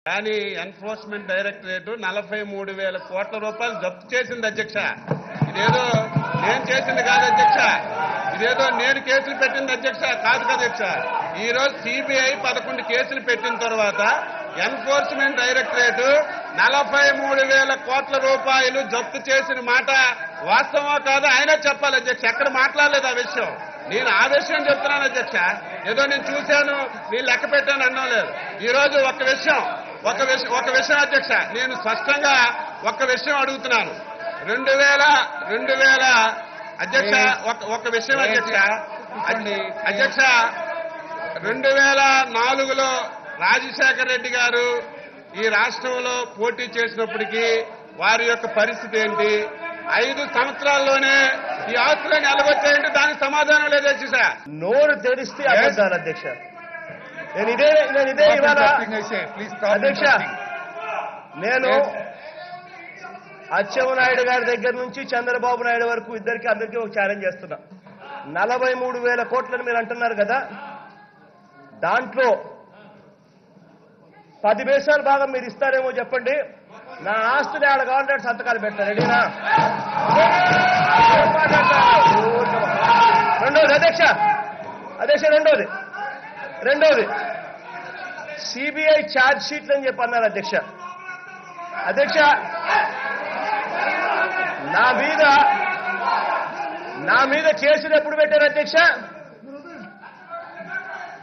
కానీ enforcement directorate 43,000 కోట్ల రూపాయలు జప్తు చేసింది అధ్యక్ష. ఇదేదో నేను చేసింది కాదు అధ్యక్ష, ఇదేదో నేను కేసులు పెట్టింది అధ్యక్ష కాదు కదా అధ్యక్ష. ఈ రోజు సిబిఐ 11 కేసులు పెట్టిన తర్వాత ఎన్ఫోర్స్మెంట్ డైరెక్టరేట్ 43,000 కోట్ల రూపాయలు జప్తు చేసిన మాట వాస్తవమా కాదు ఆయన చెప్పాలి అధ్యక్ష. ఎక్కడ మాట్లాడలేదు ఆ విషయం. నేను ఆ విషయం చెప్తున్నాను అధ్యక్ష. ఏదో నేను చూశాను నేను లెక్క పెట్టాను అనడం లేదు. ఈ రోజు ఒక విషయం అధ్యక్ష, నేను స్పష్టంగా ఒక విషయం అడుగుతున్నాను. 2000 అధ్యక్ష ఒక విషయం అధ్యక్ష. అధ్యక్ష 2004లో రాజశేఖర రెడ్డి గారు ఈ రాష్ట్రంలో పోటీ చేసినప్పటికీ వారి యొక్క పరిస్థితి ఏంటి? 5 సంవత్సరాల్లోనే ఈ ఆస్తులను ఎలగొచ్చాయంటే దానికి సమాధానం లేదు అధ్యక్ష. నోరు తెరిస్తే అబద్ధాలు అధ్యక్ష. నేను ఇదే ఇవాళ అధ్యక్ష, నేను అచ్చెన్నాయుడు గారి దగ్గర నుంచి చంద్రబాబు నాయుడు వరకు అందరికీ ఒక ఛాలెంజ్ చేస్తున్నా. 43,000 కోట్లని మీరు అంటున్నారు కదా, దాంట్లో 10 పైసలు భాగం మీరు ఇస్తారేమో చెప్పండి. నా ఆస్తుని ఆడ కావాలంటే సంతకాలు పెడతారు. రెడీనా? రెండోది అధ్యక్ష రెండోది సిబిఐ ఛార్జ్ షీట్లు అని చెప్పి అన్నారు అధ్యక్ష. నా మీద కేసులు ఎప్పుడు పెట్టారు అధ్యక్ష?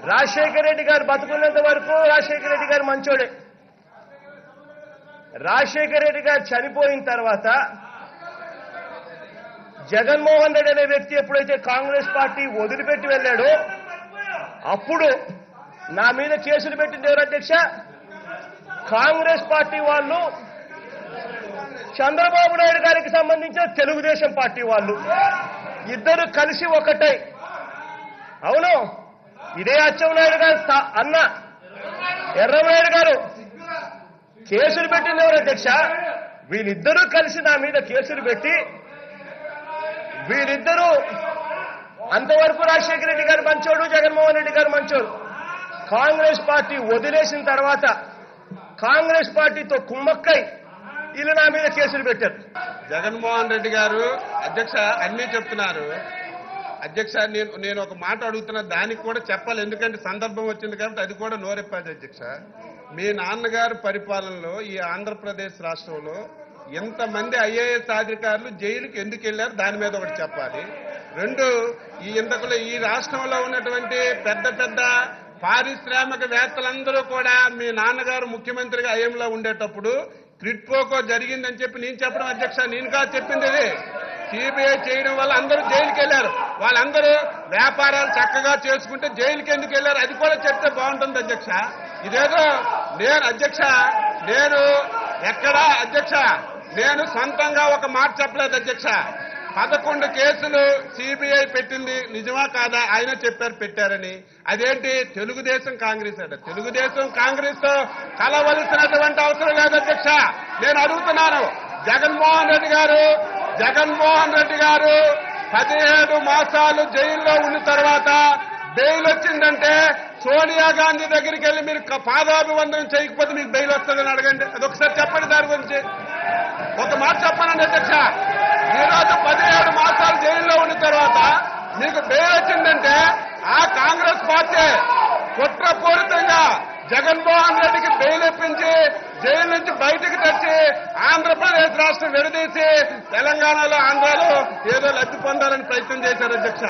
రాజశేఖర రెడ్డి గారు బతుకున్నంత వరకు రాజశేఖర రెడ్డి గారు మంచోడే. రాజశేఖర రెడ్డి గారు చనిపోయిన తర్వాత జగన్మోహన్ రెడ్డి అనే వ్యక్తి ఎప్పుడైతే కాంగ్రెస్ పార్టీ వదిలిపెట్టి వెళ్ళాడో అప్పుడు నా మీద కేసులు పెట్టింది ఎవరు అధ్యక్ష? కాంగ్రెస్ పార్టీ వాళ్ళు, చంద్రబాబు నాయుడు గారికి సంబంధించిన తెలుగుదేశం పార్టీ వాళ్ళు ఇద్దరు కలిసి ఒకటై, అవును ఇదే అచ్చెన్నాయుడు గారు అన్న ఎర్రమనాయుడు గారు కేసులు పెట్టింది ఎవరు అధ్యక్ష? వీళ్ళిద్దరూ కలిసి నా మీద కేసులు పెట్టి, వీళ్ళిద్దరూ అంతవరకు రాజశేఖర రెడ్డి గారు మంచోడు, జగన్మోహన్ రెడ్డి గారు మంచోడు. కాంగ్రెస్ పార్టీ వదిలేసిన తర్వాత కాంగ్రెస్ పార్టీతో కుమ్మక్కై వీళ్ళు నా మీద కేసులు పెట్టారు. జగన్మోహన్ రెడ్డి గారు అధ్యక్ష అన్నీ చెప్తున్నారు అధ్యక్ష. నేను ఒక మాట అడుగుతున్నా, దానికి కూడా చెప్పాలి, ఎందుకంటే సందర్భం వచ్చింది కాబట్టి అది కూడా నోరెప్పాది అధ్యక్ష. మీ నాన్నగారు పరిపాలనలో ఈ ఆంధ్రప్రదేశ్ రాష్ట్రంలో ఎంతమంది ఐఏఎస్ అధికారులు జైలుకి ఎందుకు వెళ్లారు దాని మీద ఒకటి చెప్పాలి. 2, ఈ రాష్ట్రంలో ఉన్నటువంటి పెద్ద పారిశ్రామికవేత్తలందరూ కూడా మీ నాన్నగారు ముఖ్యమంత్రిగా హయాంలో ఉండేటప్పుడు క్రిట్పోకో జరిగిందని చెప్పి నేను చెప్పడం అధ్యక్ష. నేను కాదు చెప్పింది ఇది. సిబిఐ చేయడం వల్ల అందరూ జైలుకి వెళ్లారు. వాళ్ళందరూ వ్యాపారాలు చక్కగా చేసుకుంటే జైలుకి ఎందుకు వెళ్లారు అది కూడా చెప్తే బాగుంటుంది అధ్యక్ష. ఇదేదో నేను సొంతంగా ఒక మాట చెప్పలేదు అధ్యక్ష. 11 కేసులు సిబిఐ పెట్టింది నిజమా కాదా ఆయన చెప్పారు పెట్టారని. అదేంటి తెలుగుదేశం కాంగ్రెస్ అట. తెలుగుదేశం కాంగ్రెస్ తో కలవలసినటువంటి అవసరం లేదు అధ్యక్ష. నేను అడుగుతున్నాను, జగన్మోహన్ రెడ్డి గారు 17 మాసాలు జైల్లో ఉన్న తర్వాత బెయిల్ వచ్చిందంటే సోనియా గాంధీ దగ్గరికి వెళ్ళి మీరు పాదాభివందనం చేయకపోతే మీకు బెయిల్ వస్తుందని అడగండి. అదొకసారి చెప్పండి. దాని గురించి ఒక మాట చెప్పనండి అధ్యక్ష. ఈరోజు 17 మాసాలు జైల్లో ఉన్న తర్వాత మీకు బెయిల్ వచ్చిందంటే ఆ కాంగ్రెస్ పార్టీ కుట్రపూరితంగా జగన్మోహన్ రెడ్డికి బెయిల్ ఇప్పించి జైలు నుంచి బయటకు తెచ్చి ఆంధ్రప్రదేశ్ రాష్ట్రం విడదీసి తెలంగాణలో ఆంధ్రాలో ఏదో లబ్ధి పొందాలని ప్రయత్నం చేశారు అధ్యక్ష.